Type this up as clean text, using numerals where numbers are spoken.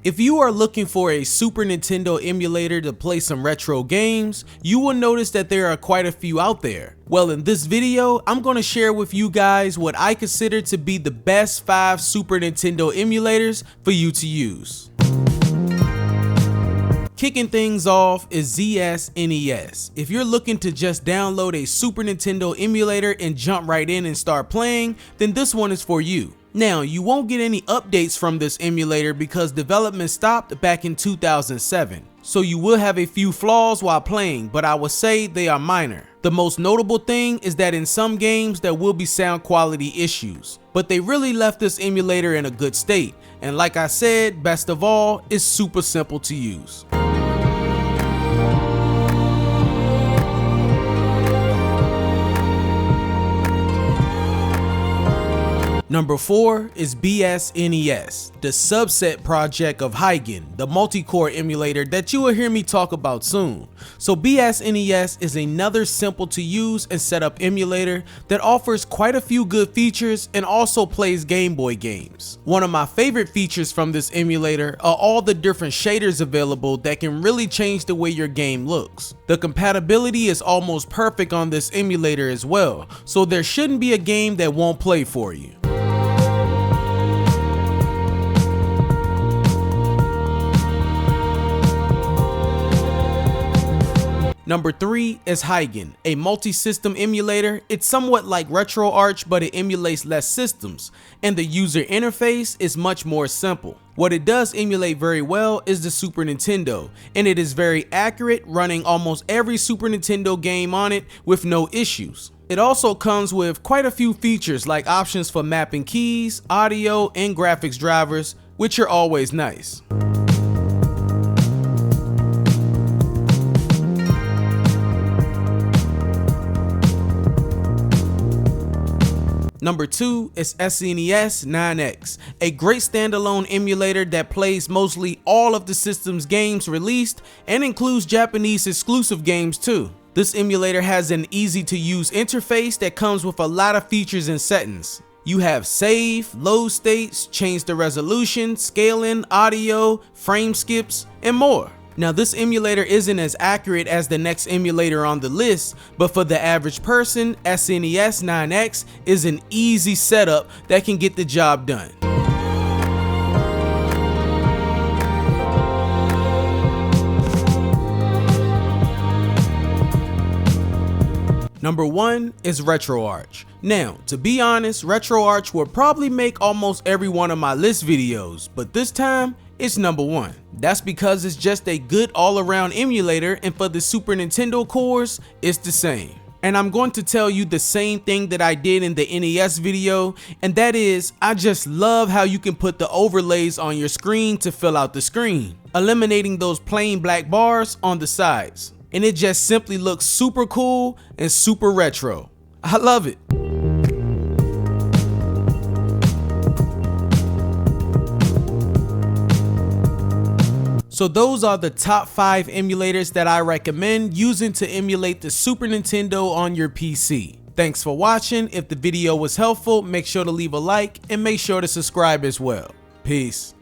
If you are looking for a Super Nintendo emulator to play some retro games, you will notice that there are quite a few out there. Well, in this video, I'm going to share with you guys what I consider to be the best 5 Super Nintendo emulators for you to use. Kicking things off is ZSNES. If you're looking to just download a Super Nintendo emulator and jump right in and start playing, then this one is for you. Now, you won't get any updates from this emulator because development stopped back in 2007. So you will have a few flaws while playing, but I would say they are minor. The most notable thing is that in some games there will be sound quality issues, but they really left this emulator in a good state. And like I said, best of all, it's super simple to use. Number 4 is bsnes, the subset project of Hygen, the multi-core emulator that you will hear me talk about soon. So bsnes is another simple to use and set up emulator that offers quite a few good features and also plays Game Boy games. One of my favorite features from this emulator are all the different shaders available that can really change the way your game looks. The compatibility is almost perfect on this emulator as well, so there shouldn't be a game that won't play for you. Number 3 is Hygen, a multi-system emulator. It's somewhat like RetroArch, but it emulates less systems, and the user interface is much more simple. What it does emulate very well is the Super Nintendo, and it is very accurate, running almost every Super Nintendo game on it with no issues. It also comes with quite a few features like options for mapping keys, audio, and graphics drivers, which are always nice. Number 2 is SNES 9X, a great standalone emulator that plays mostly all of the system's games released and includes Japanese exclusive games too. This emulator has an easy to use interface that comes with a lot of features and settings. You have save, load states, change the resolution, scaling, audio, frame skips, and more. Now, this emulator isn't as accurate as the next emulator on the list, but for the average person, SNES 9X is an easy setup that can get the job done. Number 1 is RetroArch. Now, to be honest, RetroArch will probably make almost every one of my list videos, but this time, it's number 1. That's because it's just a good all-around emulator, and for the Super Nintendo cores, it's the same. And I'm going to tell you the same thing that I did in the NES video, and that is, I just love how you can put the overlays on your screen to fill out the screen, eliminating those plain black bars on the sides. And it just simply looks super cool and super retro. I love it. So those are the top 5 emulators that I recommend using to emulate the Super Nintendo on your PC. Thanks for watching. If the video was helpful, make sure to leave a like and make sure to subscribe as well. Peace.